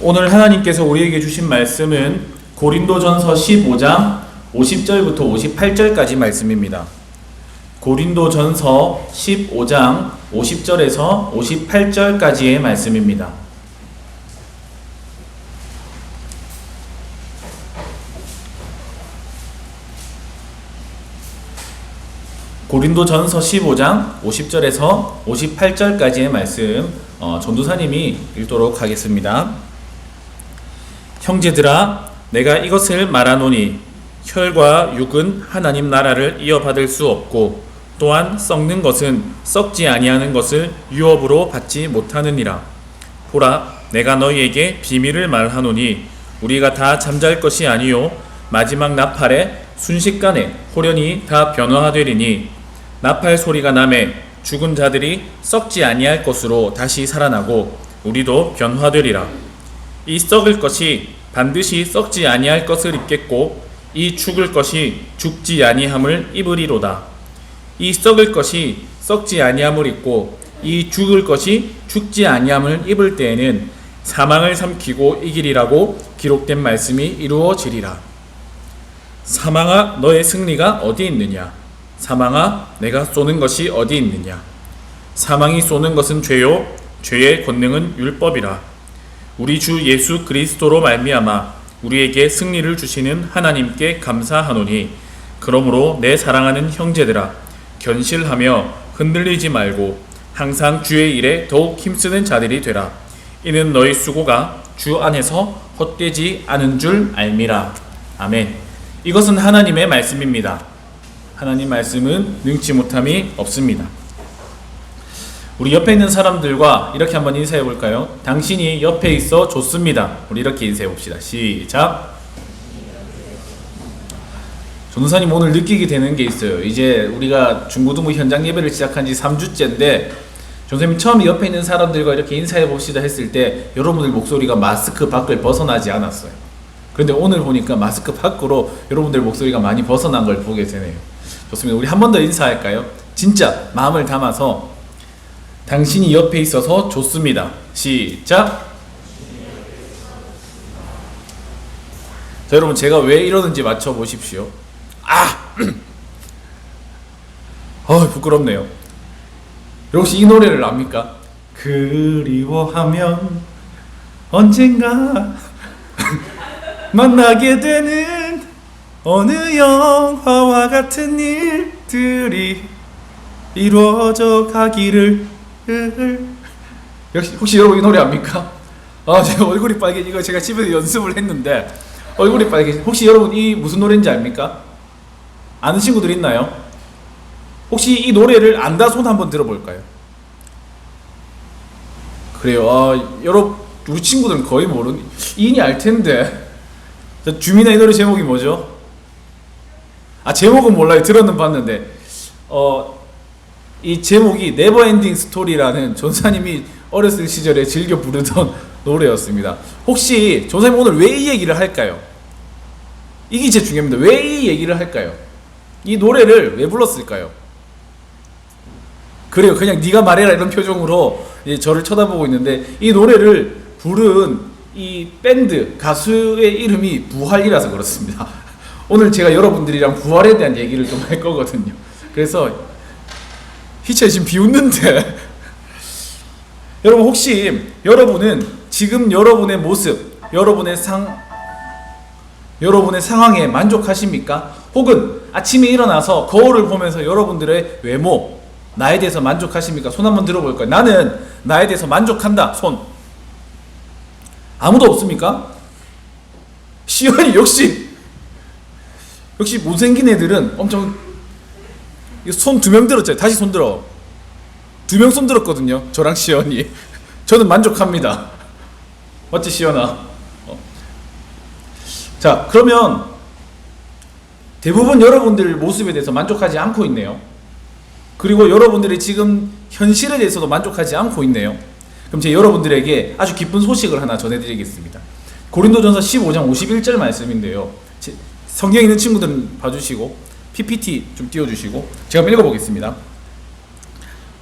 오늘 하나님께서 우리에게 주신 말씀은 고린도전서 15장 50절부터 58절까지 말씀입니다. 고린도전서 15장 50절에서 58절까지의 말씀입니다. 고린도전서 15장 50절에서 58절까지의 말씀 전도사님이 읽도록 하겠습니다. 형제들아, 내가 이것을 말하노니 혈과 육은 하나님 나라를 이어받을 수 없고 또한 썩는 것은 썩지 아니하는 것을 유업으로 받지 못하느니라. 보라, 내가 너희에게 비밀을 말하노니 우리가 다 잠잘 것이 아니요 마지막 나팔에 순식간에 호련히 다 변화되리니 나팔 소리가 나매 죽은 자들이 썩지 아니할 것으로 다시 살아나고 우리도 변화되리라. 이 썩을 것이 반드시 썩지 아니할 것을 입겠고 이 죽을 것이 죽지 아니함을 입으리로다. 이 썩을 것이 썩지 아니함을 입고 이 죽을 것이 죽지 아니함을 입을 때에는 사망을 삼키고 이기리라고 기록된 말씀이 이루어지리라. 사망아, 너의 승리가 어디 있느냐? 사망아, 내가 쏘는 것이 어디 있느냐? 사망이 쏘는 것은 죄요 죄의 권능은 율법이라. 우리 주 예수 그리스도로 말미암아 우리에게 승리를 주시는 하나님께 감사하노니 그러므로 내 사랑하는 형제들아, 견실하며 흔들리지 말고 항상 주의 일에 더욱 힘쓰는 자들이 되라. 이는 너희 수고가 주 안에서 헛되지 않은 줄 알미라. 아멘. 이것은 하나님의 말씀입니다. 하나님 말씀은 능치 못함이 없습니다. 우리 옆에 있는 사람들과 이렇게 한번 인사해 볼까요? 당신이 옆에 있어 좋습니다. 우리 이렇게 인사해 봅시다. 시작. 전도사님 오늘 느끼게 되는 게 있어요. 이제 우리가 중고등부 현장 예배를 시작한 지 3주째인데 전도사님 처음에 옆에 있는 사람들과 이렇게 인사해 봅시다 했을 때 여러분들 목소리가 마스크 밖을 벗어나지 않았어요. 그런데 오늘 보니까 마스크 밖으로 여러분들 목소리가 많이 벗어난 걸 보게 되네요. 좋습니다. 우리 한 번 더 인사할까요? 진짜 마음을 담아서 당신이 옆에 있어서 좋습니다. 시작. 자, 여러분 제가 왜 이러는지 맞춰보십시오. 부끄럽네요. 혹시 이 노래를 압니까? 그리워하면 언젠가 만나게 되는 어느 영화와 같은 일들이 이루어져 가기를. 혹시 여러분 이 노래 압니까? 제가 얼굴이 빨개. 이거 제가 집에서 연습을 했는데 얼굴이 빨개. 혹시 여러분 이 무슨 노래인지 압니까? 아는 친구들 있나요? 혹시 이 노래를 안다 손 한번 들어볼까요? 그래요. 여러분 우리 친구들은 거의 모르는 이인이 알 텐데. 주민아, 이 노래 제목이 뭐죠? 제목은 몰라요. 들어는 봤는데 이 제목이 네버엔딩 스토리라는 전사님이 어렸을 시절에 즐겨 부르던 노래였습니다. 혹시 전사님 오늘 왜 이 얘기를 할까요? 이게 제일 중요합니다. 왜 이 얘기를 할까요? 이 노래를 왜 불렀을까요? 그래요. 그냥 네가 말해라 이런 표정으로 이제 저를 쳐다보고 있는데 이 노래를 부른 이 밴드 가수의 이름이 부활이라서 그렇습니다. 오늘 제가 여러분들이랑 부활에 대한 얘기를 좀 할 거거든요. 그래서 희철 지금 비웃는데 여러분 혹시 여러분은 지금 여러분의 모습, 여러분의 상황에 만족하십니까? 혹은 아침에 일어나서 거울을 보면서 여러분들의 외모, 나에 대해서 만족하십니까? 손 한번 들어볼까요? 나는 나에 대해서 만족한다. 손. 아무도 없습니까? 시원이 역시 못생긴 애들은 엄청 손 2명 들었죠. 다시 손 들어. 2명 손 들었거든요. 저랑 시연이. 저는 만족합니다. 맞지 시연아? 자, 그러면 대부분 여러분들 모습에 대해서 만족하지 않고 있네요. 그리고 여러분들이 지금 현실에 대해서도 만족하지 않고 있네요. 그럼 제가 여러분들에게 아주 기쁜 소식을 하나 전해드리겠습니다. 고린도전서 15장 51절 말씀인데요. 성경에 있는 친구들은 봐주시고 PPT 좀 띄워주시고 제가 한번 읽어보겠습니다.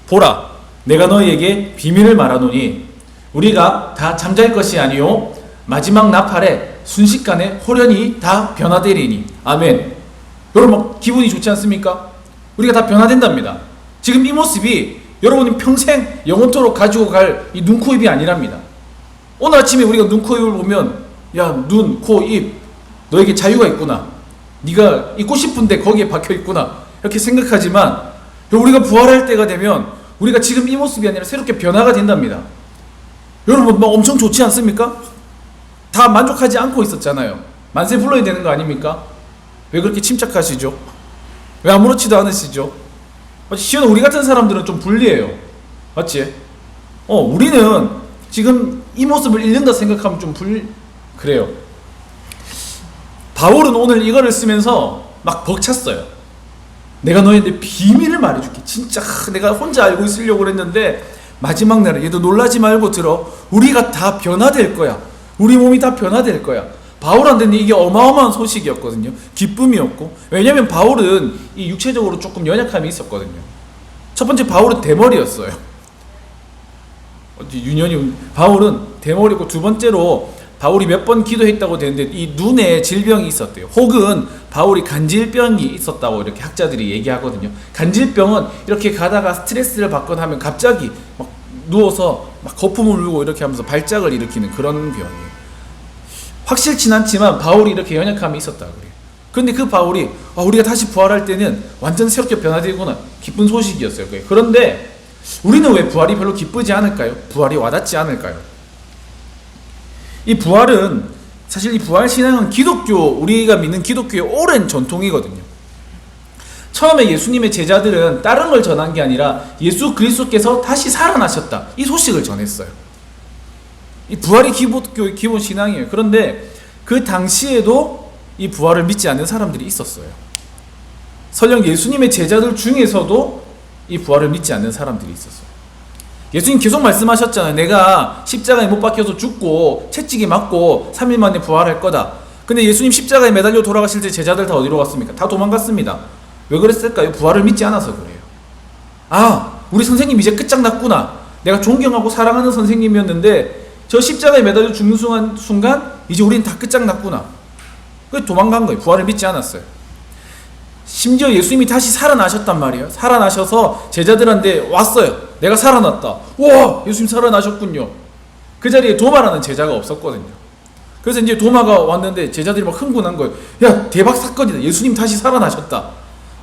보라, 내가 너희에게 비밀을 말하노니 우리가 다 잠잘 것이 아니요 마지막 나팔에 순식간에 홀연히 다 변화되리니. 아멘. 여러분 막 기분이 좋지 않습니까? 우리가 다 변화된답니다. 지금 이 모습이 여러분이 평생 영원토록 가지고 갈 이 눈, 코, 입이 아니랍니다. 오늘 아침에 우리가 눈, 코, 입을 보면 야, 눈, 코, 입 너에게 자유가 있구나. 네가 있고 싶은데 거기에 박혀 있구나. 이렇게 생각하지만 우리가 부활할 때가 되면 우리가 지금 이 모습이 아니라 새롭게 변화가 된답니다. 여러분 막 엄청 좋지 않습니까? 다 만족하지 않고 있었잖아요. 만세 불러야 되는 거 아닙니까? 왜 그렇게 침착하시죠? 왜 아무렇지도 않으시죠? 시원 우리 같은 사람들은 좀 불리해요. 맞지? 우리는 지금 이 모습을 잃는다 생각하면 좀 그래요. 바울은 오늘 이거를 쓰면서 막 벅찼어요. 내가 너희한테 비밀을 말해줄게. 진짜 내가 혼자 알고 있으려고 그랬는데 마지막 날에 얘도 놀라지 말고 들어. 우리가 다 변화될 거야. 우리 몸이 다 변화될 거야. 바울한테는 이게 어마어마한 소식이었거든요. 기쁨이었고. 왜냐면 바울은 이 육체적으로 조금 연약함이 있었거든요. 첫 번째, 바울은 대머리였어요. 바울은 대머리고, 두 번째로 바울이 몇 번 기도했다고 되는데 이 눈에 질병이 있었대요. 혹은 바울이 간질병이 있었다고 이렇게 학자들이 얘기하거든요. 간질병은 이렇게 가다가 스트레스를 받거나 하면 갑자기 막 누워서 막 거품을 울고 이렇게 하면서 발작을 일으키는 그런 병이에요. 확실치는 않지만 바울이 이렇게 연약함이 있었다고 그래요. 그런데 그 바울이 우리가 다시 부활할 때는 완전 새롭게 변화되구나. 기쁜 소식이었어요. 그런데 우리는 왜 부활이 별로 기쁘지 않을까요? 부활이 와닿지 않을까요? 이 부활은 사실 이 부활 신앙은 우리가 믿는 기독교의 오랜 전통이거든요. 처음에 예수님의 제자들은 다른 걸 전한 게 아니라 예수 그리스도께서 다시 살아나셨다, 이 소식을 전했어요. 이 부활이 기독교의 기본 신앙이에요. 그런데 그 당시에도 이 부활을 믿지 않는 사람들이 있었어요. 설령 예수님의 제자들 중에서도 이 부활을 믿지 않는 사람들이 있었어요. 예수님 계속 말씀하셨잖아요. 내가 십자가에 못 박혀서 죽고 채찍이 맞고 3일 만에 부활할 거다. 근데 예수님 십자가에 매달려 돌아가실 때 제자들 다 어디로 갔습니까? 다 도망갔습니다. 왜 그랬을까요? 부활을 믿지 않아서 그래요. 우리 선생님 이제 끝장났구나. 내가 존경하고 사랑하는 선생님이었는데 저 십자가에 매달려 죽는 순간 이제 우리는 다 끝장났구나. 그래서 도망간 거예요. 부활을 믿지 않았어요. 심지어 예수님이 다시 살아나셨단 말이에요. 살아나셔서 제자들한테 왔어요. 내가 살아났다. 와, 예수님 살아나셨군요. 그 자리에 도마라는 제자가 없었거든요. 그래서 이제 도마가 왔는데 제자들이 막 흥분한 거예요. 야, 대박 사건이다. 예수님 다시 살아나셨다.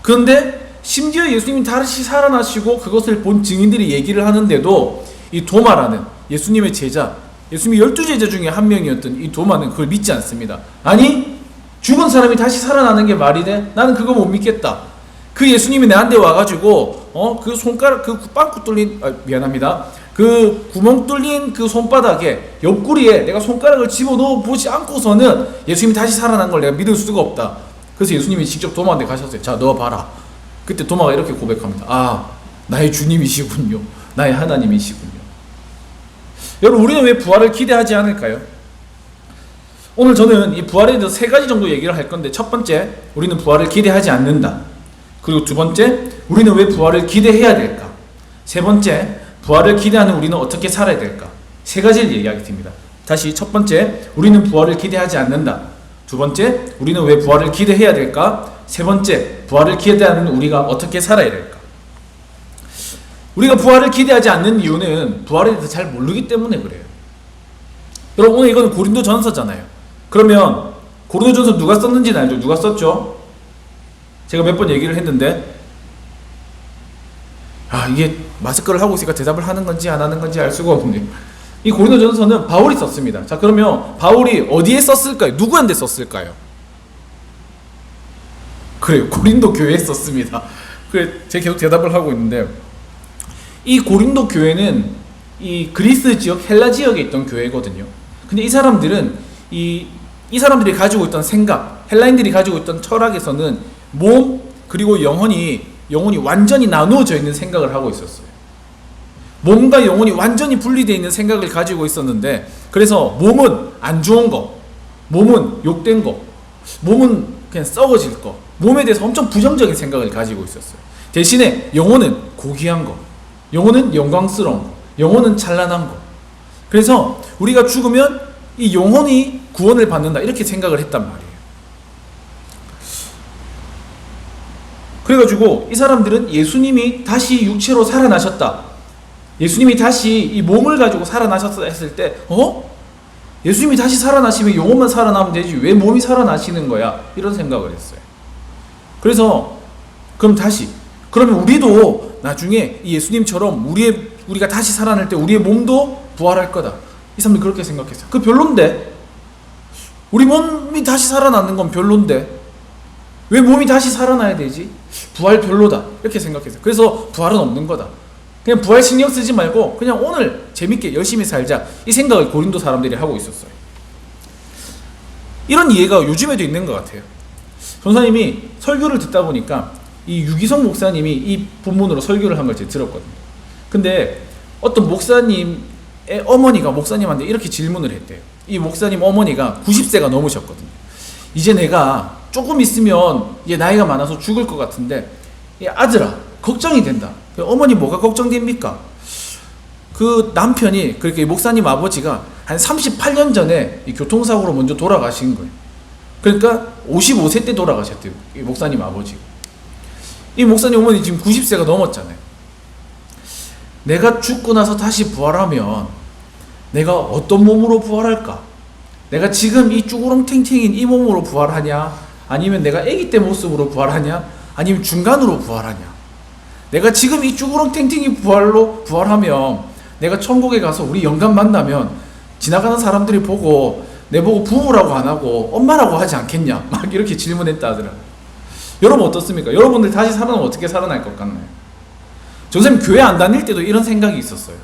그런데 심지어 예수님이 다시 살아나시고 그것을 본 증인들이 얘기를 하는데도 이 도마라는 예수님의 제자, 예수님이 12제자 중에 한 명이었던 이 도마는 그걸 믿지 않습니다. 아니, 죽은 사람이 다시 살아나는 게 말이 돼? 나는 그거 못 믿겠다. 그 예수님이 내한테 와가지고 그 손가락, 그 빵꾸 뚫린, 미안합니다, 그 구멍 뚫린 그 손바닥에 옆구리에 내가 손가락을 집어넣어 보지 않고서는 예수님이 다시 살아난 걸 내가 믿을 수가 없다. 그래서 예수님이 직접 도마한테 가셨어요. 자, 너 봐라. 그때 도마가 이렇게 고백합니다. 나의 주님이시군요. 나의 하나님이시군요. 여러분, 우리는 왜 부활을 기대하지 않을까요? 오늘 저는 이 부활에 대해서 3가지 정도 얘기를 할 건데, 첫 번째, 우리는 부활을 기대하지 않는다. 그리고 두 번째, 우리는 왜 부활을 기대해야 될까? 세 번째, 부활을 기대하는 우리는 어떻게 살아야 될까? 3가지를 얘기하겠습니다. 다시, 첫 번째, 우리는 부활을 기대하지 않는다. 두 번째, 우리는 왜 부활을 기대해야 될까? 세 번째, 부활을 기대하는 우리가 어떻게 살아야 될까? 우리가 부활을 기대하지 않는 이유는 부활에 대해서 잘 모르기 때문에 그래요. 여러분, 오늘 이거는 고린도전서잖아요. 그러면 고린도전서 누가 썼는지는 알죠? 누가 썼죠? 제가 몇 번 얘기를 했는데, 이게 마스크를 하고 있으니까 대답을 하는 건지 안 하는 건지 알 수가 없네요. 이 고린도전서는 바울이 썼습니다. 자, 그러면 바울이 어디에 썼을까요? 누구한테 썼을까요? 그래요, 고린도 교회에 썼습니다. 그래, 제가 계속 대답을 하고 있는데, 이 고린도 교회는 이 그리스 지역, 헬라 지역에 있던 교회거든요. 근데 이 사람들은 이 사람들이 가지고 있던 생각, 헬라인들이 가지고 있던 철학에서는 몸 그리고 영혼이 완전히 나누어져 있는 생각을 하고 있었어요. 몸과 영혼이 완전히 분리되어 있는 생각을 가지고 있었는데, 그래서 몸은 안 좋은 거, 몸은 욕된 거, 몸은 그냥 썩어질 거, 몸에 대해서 엄청 부정적인 생각을 가지고 있었어요. 대신에 영혼은 고귀한 거, 영혼은 영광스러운 거, 영혼은 찬란한 거. 그래서 우리가 죽으면 이 영혼이 구원을 받는다 이렇게 생각을 했단 말이에요. 그래가지고 이 사람들은 예수님이 다시 육체로 살아나셨다, 예수님이 다시 이 몸을 가지고 살아나셨다 했을 때 예수님이 다시 살아나시면 영혼만 살아나면 되지 왜 몸이 살아나시는 거야? 이런 생각을 했어요. 그래서 그러면 우리도 나중에 이 예수님처럼 우리가 다시 살아날 때 우리의 몸도 부활할 거다. 이 사람들이 그렇게 생각했어요. 그 별론데? 우리 몸이 다시 살아나는 건 별론데 왜 몸이 다시 살아나야 되지? 부활 별로다 이렇게 생각했어요. 그래서 부활은 없는 거다. 그냥 부활 신경 쓰지 말고 그냥 오늘 재밌게 열심히 살자, 이 생각을 고린도 사람들이 하고 있었어요. 이런 이해가 요즘에도 있는 것 같아요. 전사님이 설교를 듣다 보니까 이 유기성 목사님이 이 본문으로 설교를 한 걸 제가 들었거든요. 근데 어떤 목사님의 어머니가 목사님한테 이렇게 질문을 했대요. 이 목사님 어머니가 90세가 넘으셨거든요. 이제 내가 조금 있으면 얘 나이가 많아서 죽을 것 같은데 아들아 걱정이 된다. 어머니 뭐가 걱정됩니까? 그 남편이 그렇게 목사님 아버지가 한 38년 전에 이 교통사고로 먼저 돌아가신 거예요. 그러니까 55세 때 돌아가셨대요. 이 목사님 아버지가. 이 목사님 어머니 지금 90세가 넘었잖아요. 내가 죽고 나서 다시 부활하면 내가 어떤 몸으로 부활할까? 내가 지금 이 쭈구렁탱탱인 이 몸으로 부활하냐? 아니면 내가 아기 때 모습으로 부활하냐? 아니면 중간으로 부활하냐? 내가 지금 이 쭈구렁탱탱이 부활하면 내가 천국에 가서 우리 영감 만나면 지나가는 사람들이 보고 내보고 부모라고 안 하고 엄마라고 하지 않겠냐? 막 이렇게 질문했다 하더라고요. 여러분 어떻습니까? 여러분들 다시 살아나면 어떻게 살아날 것 같나요? 선생님 교회 안 다닐 때도 이런 생각이 있었어요.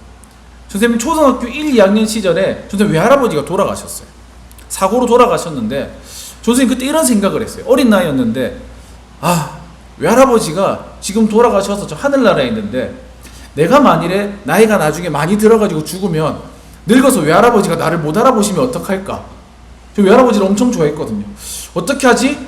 선생님 초등학교 1, 2학년 시절에 선생님 외할아버지가 돌아가셨어요. 사고로 돌아가셨는데 선생님 그때 이런 생각을 했어요. 어린 나이였는데 외할아버지가 지금 돌아가셔서 저 하늘나라에 있는데 내가 만일에 나이가 나중에 많이 들어가지고 죽으면 늙어서 외할아버지가 나를 못 알아보시면 어떡할까? 저 외할아버지를 엄청 좋아했거든요. 어떻게 하지?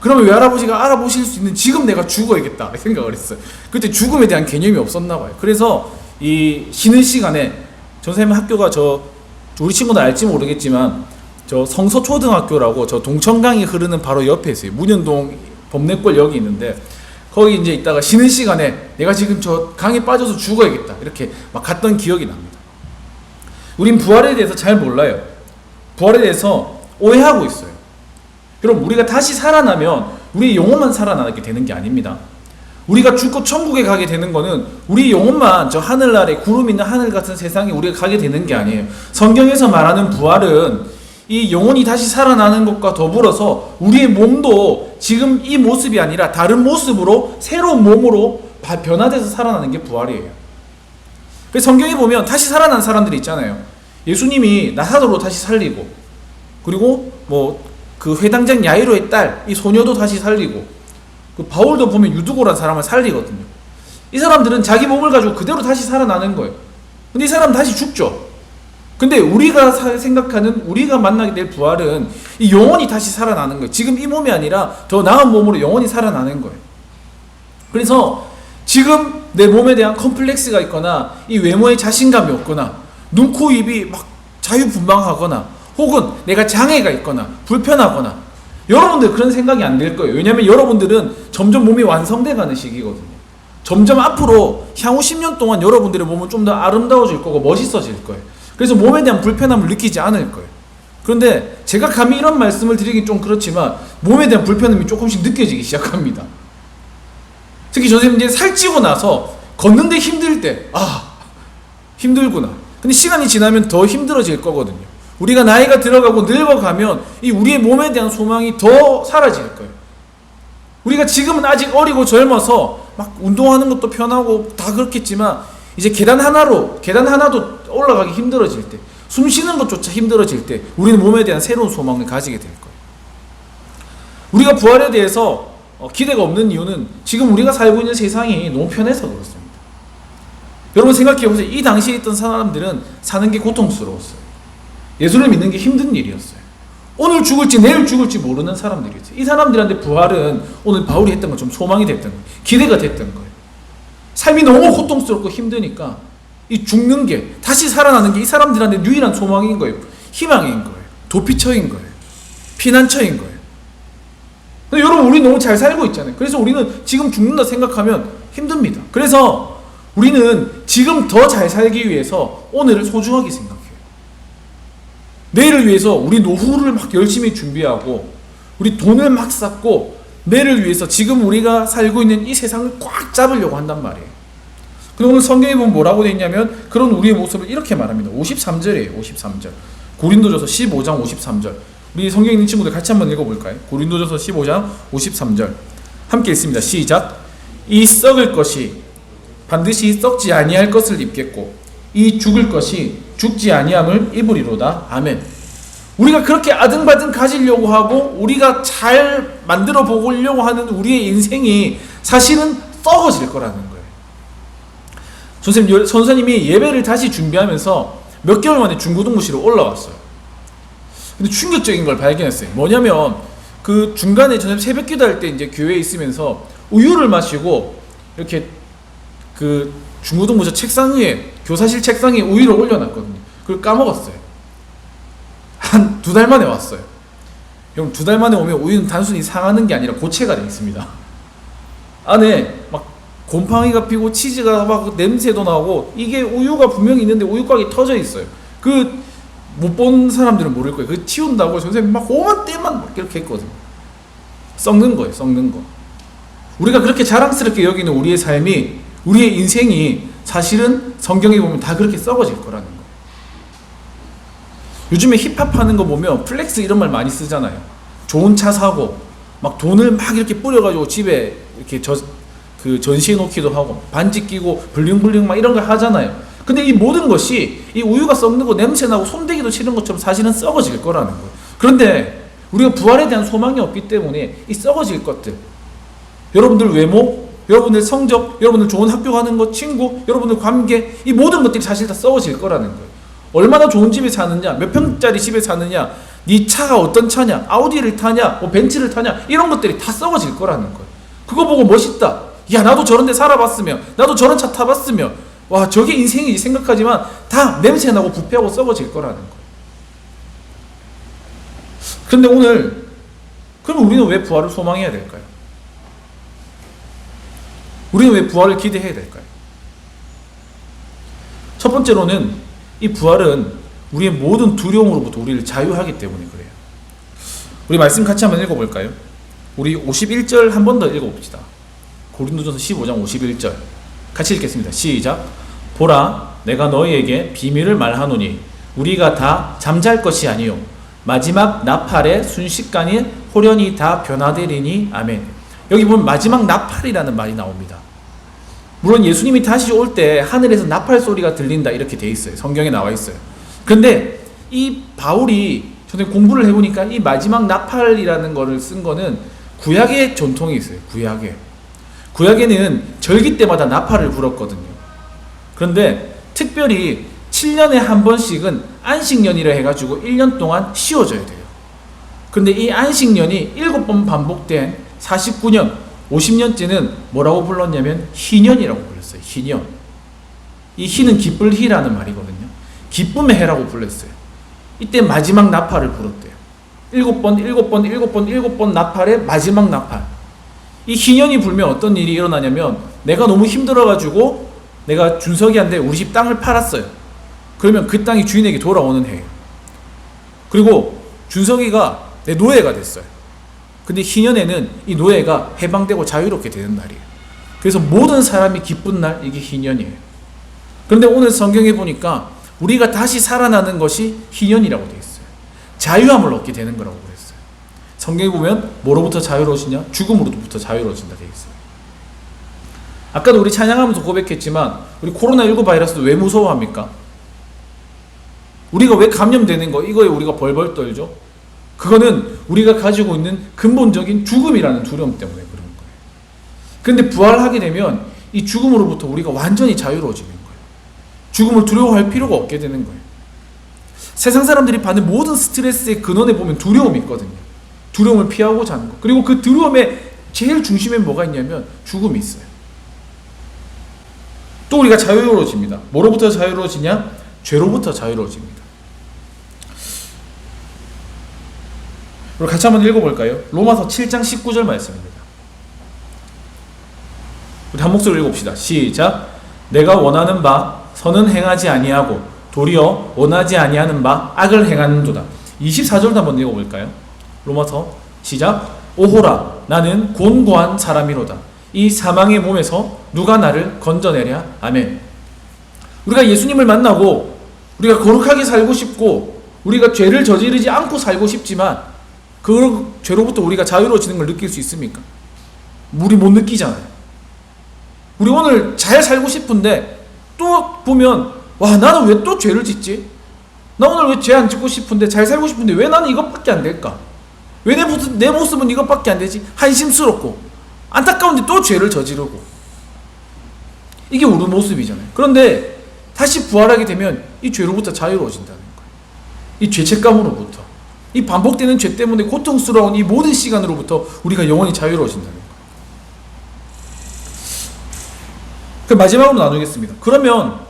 그러면 외할아버지가 알아보실 수 있는 지금 내가 죽어야겠다 생각을 했어요. 그때 죽음에 대한 개념이 없었나 봐요. 그래서 이 쉬는 시간에 선생님 학교가 우리 친구는 알지 모르겠지만 저 성서초등학교라고 저 동천강이 흐르는 바로 옆에 있어요. 문현동 범내골역이 있는데 거기 이제 있다가 쉬는 시간에 내가 지금 저 강에 빠져서 죽어야겠다 이렇게 막 갔던 기억이 납니다. 우린 부활에 대해서 잘 몰라요. 부활에 대해서 오해하고 있어요. 여러분 우리가 다시 살아나면 우리 영혼만 살아나게 되는 게 아닙니다. 우리가 죽고 천국에 가게 되는 거는 우리 영혼만 저 하늘나라에 구름 있는 하늘 같은 세상에 우리가 가게 되는 게 아니에요. 성경에서 말하는 부활은 이 영혼이 다시 살아나는 것과 더불어서 우리의 몸도 지금 이 모습이 아니라 다른 모습으로 새로운 몸으로 변화돼서 살아나는 게 부활이에요. 그래서 성경에 보면 다시 살아난 사람들이 있잖아요. 예수님이 나사로로 다시 살리고, 그리고 그 회당장 야이로의 딸 이 소녀도 다시 살리고, 그 바울도 보면 유두고란 사람을 살리거든요. 이 사람들은 자기 몸을 가지고 그대로 다시 살아나는 거예요. 근데 이 사람은 다시 죽죠. 근데 우리가 생각하는 우리가 만나게 될 부활은 이 영혼이 다시 살아나는 거예요. 지금 이 몸이 아니라 더 나은 몸으로 영혼이 살아나는 거예요. 그래서 지금 내 몸에 대한 컴플렉스가 있거나 이 외모에 자신감이 없거나 눈, 코, 입이 막 자유분방하거나 혹은 내가 장애가 있거나 불편하거나 여러분들 그런 생각이 안 들 거예요. 왜냐하면 여러분들은 점점 몸이 완성돼 가는 시기거든요. 점점 앞으로 향후 10년 동안 여러분들의 몸은 좀 더 아름다워질 거고 멋있어질 거예요. 그래서 몸에 대한 불편함을 느끼지 않을 거예요. 그런데 제가 감히 이런 말씀을 드리긴 좀 그렇지만 몸에 대한 불편함이 조금씩 느껴지기 시작합니다. 특히 선생님 이제 살찌고 나서 걷는데 힘들 때 힘들구나. 근데 시간이 지나면 더 힘들어질 거거든요. 우리가 나이가 들어가고 늙어가면 이 우리의 몸에 대한 소망이 더 사라질 거예요. 우리가 지금은 아직 어리고 젊어서 막 운동하는 것도 편하고 다 그렇겠지만 이제 계단 하나도 올라가기 힘들어질 때, 숨 쉬는 것조차 힘들어질 때 우리는 몸에 대한 새로운 소망을 가지게 될 거예요. 우리가 부활에 대해서 기대가 없는 이유는 지금 우리가 살고 있는 세상이 너무 편해서 그렇습니다. 여러분 생각해보세요. 이 당시에 있던 사람들은 사는 게 고통스러웠어요. 예수를 믿는 게 힘든 일이었어요. 오늘 죽을지 내일 죽을지 모르는 사람들이었어요. 이 사람들한테 부활은 오늘 바울이 했던 것처럼 소망이 됐던 거예요. 기대가 됐던 거예요. 삶이 너무 고통스럽고 힘드니까 이 죽는 게, 다시 살아나는 게 이 사람들한테 유일한 소망인 거예요. 희망인 거예요. 도피처인 거예요. 피난처인 거예요. 근데 여러분, 우리 너무 잘 살고 있잖아요. 그래서 우리는 지금 죽는다 생각하면 힘듭니다. 그래서 우리는 지금 더 잘 살기 위해서 오늘을 소중하게 생각해요. 내일을 위해서 우리 노후를 막 열심히 준비하고 우리 돈을 막 쌓고 내일을 위해서 지금 우리가 살고 있는 이 세상을 꽉 잡으려고 한단 말이에요. 근데 오늘 성경에 보면 뭐라고 되어 있냐면 그런 우리의 모습을 이렇게 말합니다. 53절이에요. 53절. 고린도전서 15장 53절. 우리 성경 있는 친구들 같이 한번 읽어볼까요? 고린도전서 15장 53절. 함께 읽습니다. 시작. 이 썩을 것이 반드시 썩지 아니할 것을 입겠고 이 죽을 것이 죽지 아니함을 입으리로다. 아멘. 우리가 그렇게 아등바등 가지려고 하고 우리가 잘 만들어 보려고 하는 우리의 인생이 사실은 썩어질 거라는 거예요. 선생님이 예배를 다시 준비하면서 몇 개월 만에 중고등부실로 올라왔어요. 근데 충격적인 걸 발견했어요. 뭐냐면 그 중간에 저는 새벽 기도할 때 이제 교회에 있으면서 우유를 마시고 이렇게 그 중고등부실 책상 위에 교사실 책상에 우유를 올려놨거든요. 그걸 까먹었어요. 한 2달 만에 왔어요. 여러분 2달 만에 오면 우유는 단순히 상하는 게 아니라 고체가 되어 있습니다. 안에 막 곰팡이가 피고 치즈가 막 냄새도 나고 이게 우유가 분명히 있는데 우유곽이 터져 있어요. 그 못 본 사람들은 모를 거예요. 그 치운다고 선생님 막 오만 때만 막 이렇게 했거든요. 썩는 거예요. 썩는 거. 우리가 그렇게 자랑스럽게 여기는 우리의 삶이 우리의 인생이 사실은 성경에 보면 다 그렇게 썩어질 거라는 거예요. 요즘에 힙합 하는 거 보면 플렉스 이런 말 많이 쓰잖아요. 좋은 차 사고 막 돈을 막 이렇게 뿌려가지고 집에 이렇게 전시해 놓기도 하고 반지 끼고 블링블링 막 이런 거 하잖아요. 근데 이 모든 것이 이 우유가 썩는 거 냄새나고 손대기도 싫은 것처럼 사실은 썩어질 거라는 거예요. 그런데 우리가 부활에 대한 소망이 없기 때문에 이 썩어질 것들, 여러분들 외모, 여러분들 성적, 여러분들 좋은 학교 가는 것, 친구, 여러분들 관계, 이 모든 것들이 사실 다 썩어질 거라는 거예요. 얼마나 좋은 집에 사느냐, 몇 평짜리 집에 사느냐, 네 차가 어떤 차냐, 아우디를 타냐, 뭐 벤츠를 타냐, 이런 것들이 다 썩어질 거라는 거예요. 그거 보고 멋있다. 야, 나도 저런 데 살아봤으면, 나도 저런 차 타봤으면, 와, 저게 인생이지 생각하지만 다 냄새나고 부패하고 썩어질 거라는 거예요. 그런데 오늘, 그럼 우리는 왜 부활을 소망해야 될까요? 우리는 왜 부활을 기대해야 될까요? 첫 번째로는 이 부활은 우리의 모든 두려움으로부터 우리를 자유하기 때문에 그래요. 우리 말씀 같이 한번 읽어볼까요? 우리 51절 한 번 더 읽어봅시다. 고린도전서 15장 51절 같이 읽겠습니다. 시작. 보라, 내가 너희에게 비밀을 말하노니 우리가 다 잠잘 것이 아니요 마지막 나팔에 순식간에 호련히 다 변화되리니. 아멘. 여기 보면 마지막 나팔이라는 말이 나옵니다. 물론 예수님이 다시 올 때 하늘에서 나팔 소리가 들린다 이렇게 돼 있어요. 성경에 나와 있어요. 근데 이 바울이 저는 공부를 해보니까 이 마지막 나팔이라는 거를 쓴 거는 구약의 전통이 있어요. 구약에는 절기 때마다 나팔을 불었거든요. 그런데 특별히 7년에 한 번씩은 안식년이라 해가지고 1년 동안 쉬어져야 돼요. 그런데 이 안식년이 7번 반복된 49년 50년째는 뭐라고 불렀냐면 희년이라고 불렀어요. 희년. 이 희는 기쁠 희라는 말이거든요. 기쁨의 해라고 불렀어요. 이때 마지막 나팔을 불었대요. 7번 나팔의 마지막 나팔. 이 희년이 불면 어떤 일이 일어나냐면 내가 너무 힘들어가지고 내가 준석이한테 우리 집 땅을 팔았어요. 그러면 그 땅이 주인에게 돌아오는 해예요. 그리고 준석이가 내 노예가 됐어요. 근데 희년에는 이 노예가 해방되고 자유롭게 되는 날이에요. 그래서 모든 사람이 기쁜 날, 이게 희년이에요. 그런데 오늘 성경에 보니까 우리가 다시 살아나는 것이 희년이라고 되어 있어요. 자유함을 얻게 되는 거라고 그랬어요. 성경에 보면 뭐로부터 자유로워지냐? 죽음으로부터 자유로워진다 되어 있어요. 아까도 우리 찬양하면서 고백했지만 우리 코로나19 바이러스도 왜 무서워합니까? 우리가 왜 감염되는 거, 이거에 우리가 벌벌 떨죠? 그거는 우리가 가지고 있는 근본적인 죽음이라는 두려움 때문에 그런 거예요. 그런데 부활하게 되면 이 죽음으로부터 우리가 완전히 자유로워지는 거예요. 죽음을 두려워할 필요가 없게 되는 거예요. 세상 사람들이 받는 모든 스트레스의 근원에 보면 두려움이 있거든요. 두려움을 피하고자 하는 거. 그리고 그 두려움의 제일 중심에 뭐가 있냐면 죽음이 있어요. 또 우리가 자유로워집니다. 뭐로부터 자유로워지냐? 죄로부터 자유로워집니다. 그리고 같이 한번 읽어볼까요? 로마서 7장 19절 말씀입니다. 우리 한 목소리로 읽어봅시다. 시작. 내가 원하는 바 선은 행하지 아니하고 도리어 원하지 아니하는 바 악을 행하는도다. 24절도 한번 읽어볼까요? 로마서 시작. 오호라 나는 곤고한 사람이로다. 이 사망의 몸에서 누가 나를 건져내랴. 아멘. 우리가 예수님을 만나고 우리가 거룩하게 살고 싶고 우리가 죄를 저지르지 않고 살고 싶지만 그 죄로부터 우리가 자유로워지는 걸 느낄 수 있습니까? 우리 못 느끼잖아요. 우리 오늘 잘 살고 싶은데 또 보면 와 나는 왜 또 죄를 짓지? 나 오늘 왜 죄 안 짓고 싶은데 잘 살고 싶은데 왜 나는 이것밖에 안 될까? 왜 내 모습은 이것밖에 안 되지? 한심스럽고 안타까운데 또 죄를 저지르고 이게 우리 모습이잖아요. 그런데 다시 부활하게 되면 이 죄로부터 자유로워진다는 거예요. 이 죄책감으로부터 이 반복되는 죄 때문에 고통스러운 이 모든 시간으로부터 우리가 영원히 자유로워진다는 거예요. 그 마지막으로 나누겠습니다. 그러면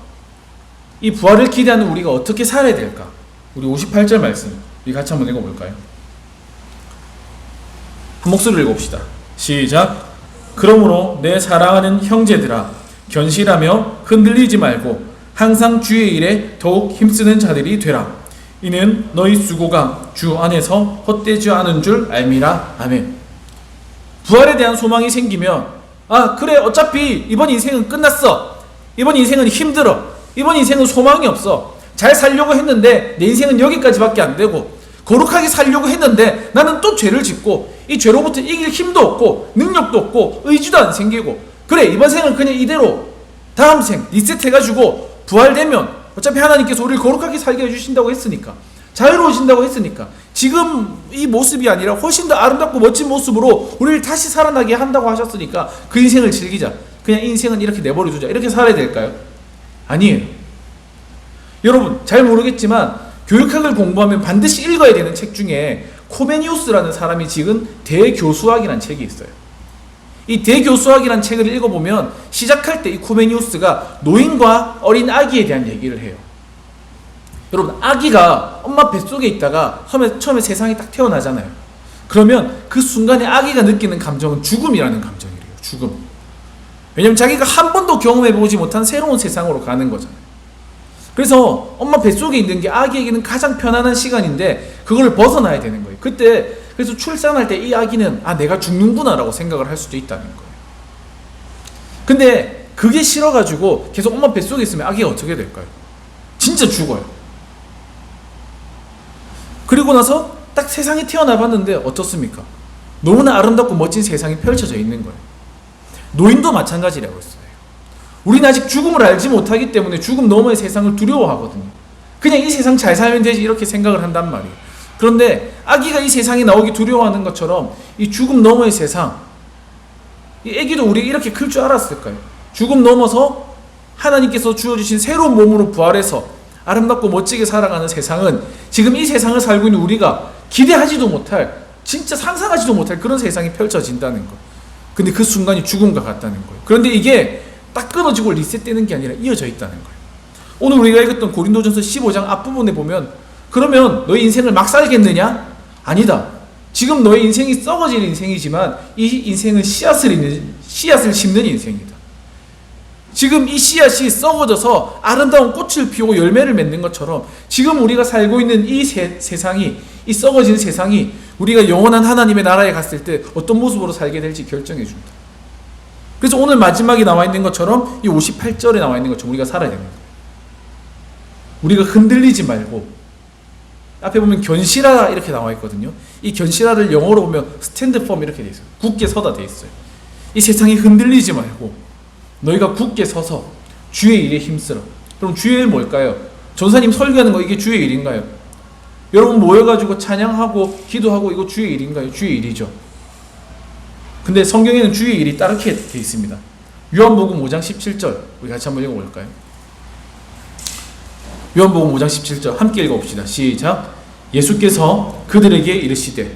이 부활을 기대하는 우리가 어떻게 살아야 될까? 우리 58절 말씀 우리 같이 한번 읽어볼까요? 한 목소리로 읽어봅시다. 시작. 그러므로 내 사랑하는 형제들아 견실하며 흔들리지 말고 항상 주의 일에 더욱 힘쓰는 자들이 되라. 이는 너희 수고가 주 안에서 헛되지 않은 줄 알미라. 아멘. 부활에 대한 소망이 생기면 아 그래 어차피 이번 인생은 끝났어. 이번 인생은 힘들어. 이번 인생은 소망이 없어. 잘 살려고 했는데 내 인생은 여기까지밖에 안 되고 거룩하게 살려고 했는데 나는 또 죄를 짓고 이 죄로부터 이길 힘도 없고 능력도 없고 의지도 안 생기고 그래 이번 생은 그냥 이대로 다음 생 리셋해가지고 부활되면 어차피 하나님께서 우리를 거룩하게 살게 해주신다고 했으니까 자유로워진다고 했으니까 지금 이 모습이 아니라 훨씬 더 아름답고 멋진 모습으로 우리를 다시 살아나게 한다고 하셨으니까 그 인생을 즐기자. 그냥 인생은 이렇게 내버려두자. 이렇게 살아야 될까요? 아니에요. 여러분 잘 모르겠지만 교육학을 공부하면 반드시 읽어야 되는 책 중에 코메니우스라는 사람이 지은 대교수학이라는 책이 있어요. 이 대교수학이라는 책을 읽어보면 시작할 때 이 코메니우스가 노인과 어린 아기에 대한 얘기를 해요. 여러분 아기가 엄마 뱃속에 있다가 처음에 세상에 딱 태어나잖아요. 그러면 그 순간에 아기가 느끼는 감정은 죽음이라는 감정이래요. 죽음. 왜냐면 자기가 한 번도 경험해보지 못한 새로운 세상으로 가는 거잖아요. 그래서 엄마 뱃속에 있는 게 아기에게는 가장 편안한 시간인데 그걸 벗어나야 되는 거예요. 그때 그래서 출산할 때 이 아기는 아 내가 죽는구나 라고 생각을 할 수도 있다는 거예요. 근데 그게 싫어가지고 계속 엄마 뱃속에 있으면 아기가 어떻게 될까요? 진짜 죽어요. 그리고 나서 딱 세상에 태어나 봤는데 어떻습니까? 너무나 아름답고 멋진 세상이 펼쳐져 있는 거예요. 노인도 마찬가지라고 했어요. 우리는 아직 죽음을 알지 못하기 때문에 죽음 너머의 세상을 두려워하거든요. 그냥 이 세상 잘 살면 되지 이렇게 생각을 한단 말이에요. 그런데 아기가 이 세상에 나오기 두려워하는 것처럼 이 죽음 너머의 세상, 이 아기도 우리 이렇게 클 줄 알았을까요? 죽음 넘어서 하나님께서 주어주신 새로운 몸으로 부활해서 아름답고 멋지게 살아가는 세상은 지금 이 세상을 살고 있는 우리가 기대하지도 못할 진짜 상상하지도 못할 그런 세상이 펼쳐진다는 거예요. 근데 그 순간이 죽음과 같다는 거예요. 그런데 이게 딱 끊어지고 리셋되는 게 아니라 이어져 있다는 거예요. 오늘 우리가 읽었던 고린도전서 15장 앞부분에 보면 그러면 너의 인생을 막 살겠느냐? 아니다. 지금 너의 인생이 썩어질 인생이지만 이 인생은 씨앗을 심는 인생이다. 지금 이 씨앗이 썩어져서 아름다운 꽃을 피우고 열매를 맺는 것처럼 지금 우리가 살고 있는 이 세상이 이 썩어진 세상이 우리가 영원한 하나님의 나라에 갔을 때 어떤 모습으로 살게 될지 결정해 줍니다. 그래서 오늘 마지막에 나와 있는 것처럼 이 58절에 나와 있는 것처럼 우리가 살아야 됩니다. 우리가 흔들리지 말고 앞에 보면 견실하라 이렇게 나와 있거든요. 이 견실하를 영어로 보면 stand firm 이렇게 돼 있어요. 굳게 서다 돼 있어요. 이 세상이 흔들리지 말고 너희가 굳게 서서 주의 일에 힘쓰라. 그럼 주의 일 뭘까요? 전사님 설교하는 거 이게 주의 일인가요? 여러분 모여가지고 찬양하고 기도하고 이거 주의 일인가요? 주의 일이죠. 근데 성경에는 주의 일이 따르게 돼 있습니다. 요한복음 5장 17절 우리 같이 한번 읽어볼까요? 요한복음 5장 17절 함께 읽어봅시다. 시작. 예수께서 그들에게 이르시되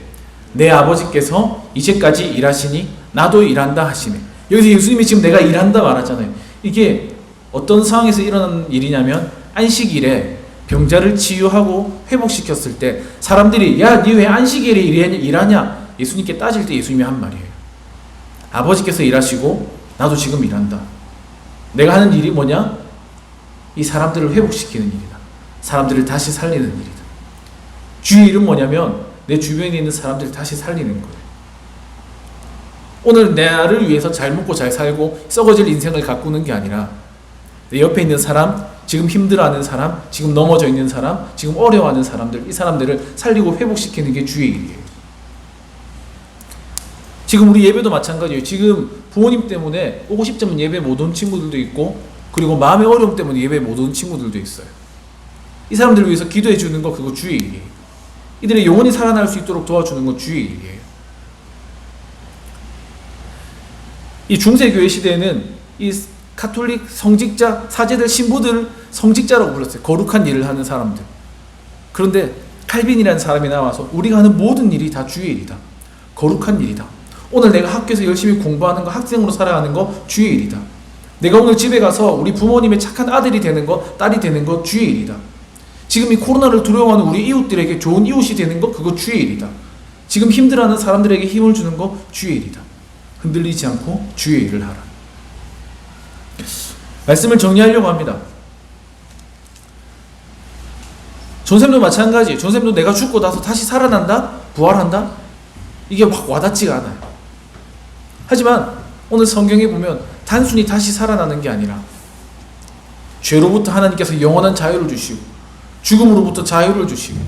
내 아버지께서 이제까지 일하시니 나도 일한다 하시네. 여기서 예수님이 지금 내가 일한다 말하잖아요. 이게 어떤 상황에서 일어난 일이냐면 안식일에 병자를 치유하고 회복시켰을 때 사람들이 야, 니 왜 안식일에 일하냐? 예수님께 따질 때 예수님이 한 말이에요. 아버지께서 일하시고 나도 지금 일한다. 내가 하는 일이 뭐냐? 이 사람들을 회복시키는 일이다. 사람들을 다시 살리는 일이다. 주의 일은 뭐냐면 내 주변에 있는 사람들을 다시 살리는 거예요. 오늘 나를 위해서 잘 먹고 잘 살고 썩어질 인생을 가꾸는 게 아니라 내 옆에 있는 사람, 지금 힘들어하는 사람, 지금 넘어져 있는 사람, 지금 어려워하는 사람들, 이 사람들을 살리고 회복시키는 게 주의 일이에요. 지금 우리 예배도 마찬가지예요. 지금 부모님 때문에 오고 싶지만 예배 못 온 친구들도 있고, 그리고 마음의 어려움 때문에 예배 못 온 친구들도 있어요. 이 사람들을 위해서 기도해 주는 거, 그거 주의 일이에요. 이들의 영혼이 살아날 수 있도록 도와주는 건 주의 일이에요. 이 중세교회 시대에는 이 카톨릭 성직자, 사제들, 신부들 성직자라고 불렀어요. 거룩한 일을 하는 사람들. 그런데 칼빈이라는 사람이 나와서 우리가 하는 모든 일이 다 주의 일이다. 거룩한 일이다. 오늘 내가 학교에서 열심히 공부하는 거, 학생으로 살아가는 거 주의 일이다. 내가 오늘 집에 가서 우리 부모님의 착한 아들이 되는 거, 딸이 되는 거 주의 일이다. 지금 이 코로나를 두려워하는 우리 이웃들에게 좋은 이웃이 되는 거, 그거 주의 일이다. 지금 힘들어하는 사람들에게 힘을 주는 거 주의 일이다. 흔들리지 않고 주의 일을 하라. 말씀을 정리하려고 합니다. 존쌤도 마찬가지. 존쌤도 내가 죽고 나서 다시 살아난다? 부활한다? 이게 확 와닿지가 않아요. 하지만 오늘 성경에 보면 단순히 다시 살아나는 게 아니라 죄로부터 하나님께서 영원한 자유를 주시고 죽음으로부터 자유를 주시고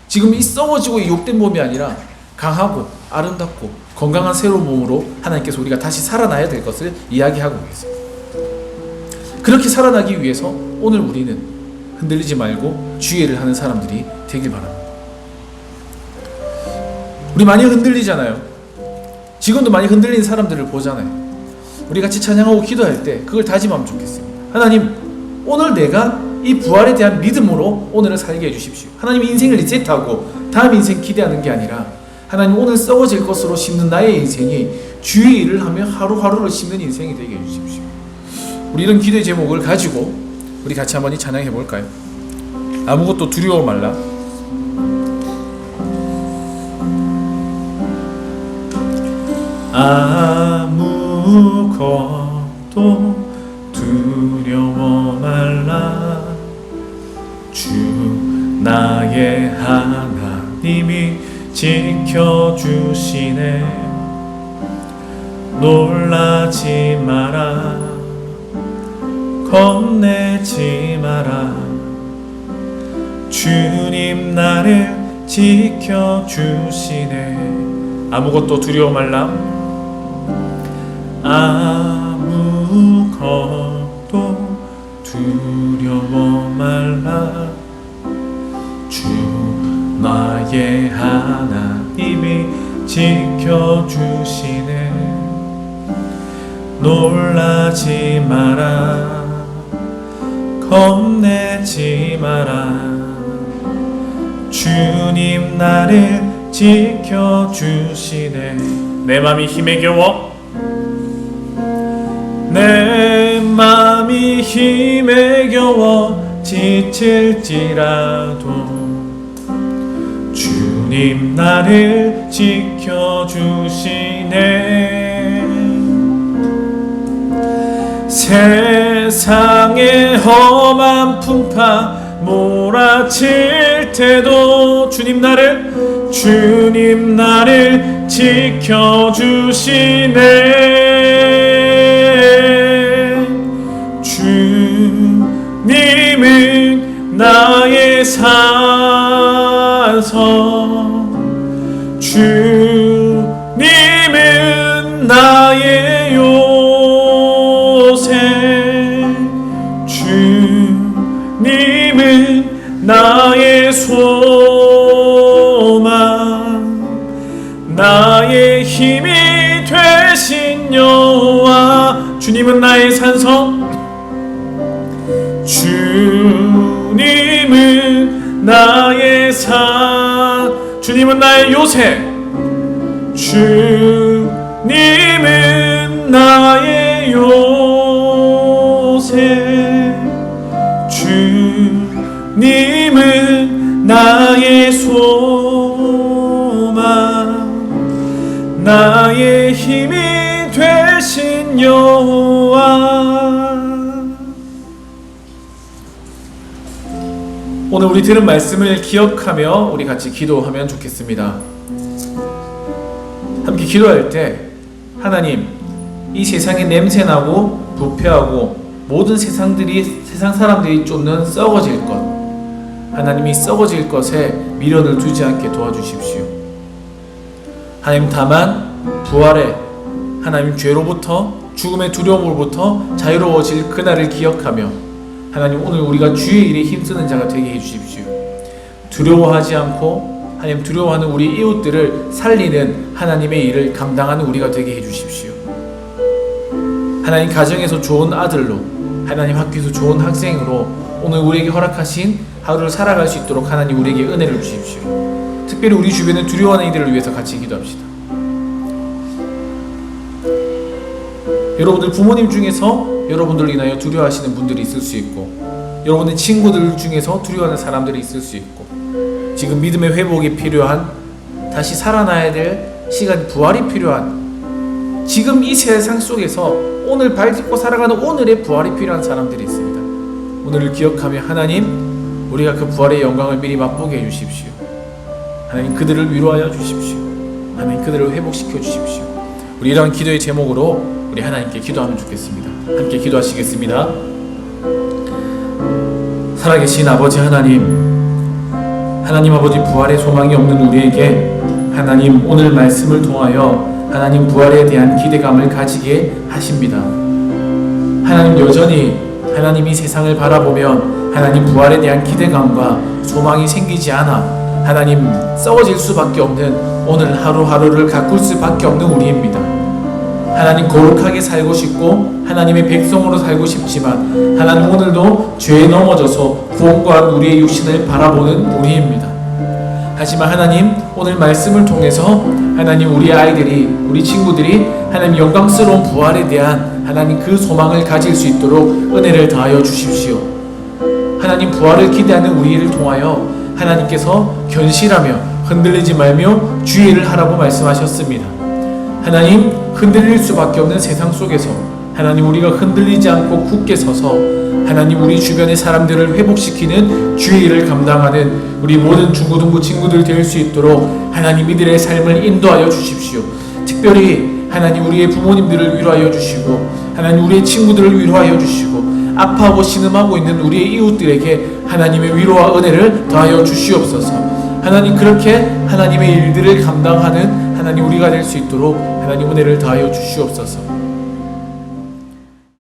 지금 이 썩어지고 이 욕된 몸이 아니라 강하고 아름답고 건강한 새로운 몸으로 하나님께서 우리가 다시 살아나야 될 것을 이야기하고 계세요. 그렇게 살아나기 위해서 오늘 우리는 흔들리지 말고 주의를 하는 사람들이 되길 바랍니다. 우리 많이 흔들리잖아요. 지금도 많이 흔들리는 사람들을 보잖아요. 우리 같이 찬양하고 기도할 때 그걸 다짐하면 좋겠습니다. 하나님, 오늘 내가 이 부활에 대한 믿음으로 오늘을 살게 해주십시오. 하나님, 인생을 리셋하고 다음 인생 기대하는 게 아니라 하나님, 오늘 썩어질 것으로 심는 나의 인생이 주의 일을 하며 하루하루를 심는 인생이 되게 해주십시오. 우리 이런 기도의 제목을 가지고 우리 같이 한번 이 찬양해 볼까요? 아무것도 두려워 말라. 아무것도 두려워 말라. 주 나의 하나님이 지켜주시네. 놀라지 마라. 겁내지 마라. 주님 나를 지켜주시네. 아무것도 두려워 말라. 아무것도 두려워 말라. 주 나의 하나님이 지켜주시네. 놀라지 마라. 겁내지 마라. 주님 나를 지켜주시네. 내 맘이 힘에 겨워, 내 맘이 힘에 겨워 지칠지라도 주님 나를 지켜주시네. 세상의 험한 풍파 몰아칠 때도 주님 나를 지켜주시네. 주님은 나의 산성, 주님은 나의 요새, 주님은 나의 소망, 나의 힘이 되신 여호와. 주님은 나의 산성, 주님은 나의 산, 주님은 나의 요새, 주님은 나의 요새, 주님 여호와. 오늘 우리 들은 말씀을 기억하며 우리 같이 기도하면 좋겠습니다. 함께 기도할 때 하나님, 이 세상에 냄새나고 부패하고 모든 세상 사람들이 쫓는 썩어질 것, 하나님이 썩어질 것에 미련을 두지 않게 도와주십시오. 하나님, 다만 부활의 하나님 죄로부터 죽음의 두려움으로부터 자유로워질 그날을 기억하며 하나님, 오늘 우리가 주의 일에 힘쓰는 자가 되게 해주십시오. 두려워하지 않고 하나님, 두려워하는 우리 이웃들을 살리는 하나님의 일을 감당하는 우리가 되게 해주십시오. 하나님, 가정에서 좋은 아들로, 하나님 학교에서 좋은 학생으로 오늘 우리에게 허락하신 하루를 살아갈 수 있도록 하나님 우리에게 은혜를 주십시오. 특별히 우리 주변에 두려워하는 이들을 위해서 같이 기도합시다. 여러분들 부모님 중에서 여러분들을 인하여 두려워하시는 분들이 있을 수 있고, 여러분의 친구들 중에서 두려워하는 사람들이 있을 수 있고, 지금 믿음의 회복이 필요한, 다시 살아나야 될 시간, 부활이 필요한, 지금 이 세상 속에서 오늘 발 딛고 살아가는 오늘의 부활이 필요한 사람들이 있습니다. 오늘을 기억하며 하나님, 우리가 그 부활의 영광을 미리 맛보게 해주십시오. 하나님, 그들을 위로하여 주십시오. 하나님, 그들을 회복시켜 주십시오. 우리 이러한 기도의 제목으로 우리 하나님께 기도하면 좋겠습니다. 함께 기도하시겠습니다. 살아계신 아버지 하나님 아버지, 부활의 소망이 없는 우리에게 하나님 오늘 말씀을 통하여 하나님 부활에 대한 기대감을 가지게 하십니다. 하나님, 여전히 하나님 이 세상을 바라보면 하나님 부활에 대한 기대감과 소망이 생기지 않아 하나님 썩어질 수밖에 없는 오늘 하루하루를 가꿀 수밖에 없는 우리입니다. 하나님, 거룩하게 살고 싶고 하나님의 백성으로 살고 싶지만 하나님 오늘도 죄에 넘어져서 구원과 우리의 육신을 바라보는 우리입니다. 하지만 하나님, 오늘 말씀을 통해서 하나님 우리 아이들이, 우리 친구들이 하나님 영광스러운 부활에 대한 하나님 그 소망을 가질 수 있도록 은혜를 다하여 주십시오. 하나님, 부활을 기대하는 우리를 통하여 하나님께서 견실하며 흔들리지 말며 주의를 하라고 말씀하셨습니다. 하나님, 흔들릴 수밖에 없는 세상 속에서 하나님 우리가 흔들리지 않고 굳게 서서 하나님 우리 주변의 사람들을 회복시키는 주의 일을 감당하는 우리 모든 중고등부 친구들 될 수 있도록 하나님 이들의 삶을 인도하여 주십시오. 특별히 하나님 우리의 부모님들을 위로하여 주시고 하나님 우리의 친구들을 위로하여 주시고 아파하고 신음하고 있는 우리의 이웃들에게 하나님의 위로와 은혜를 더하여 주시옵소서. 하나님, 그렇게 하나님의 일들을 감당하는 하나님 우리가 될 수 있도록 하나님 은혜를 더하여 주시옵소서.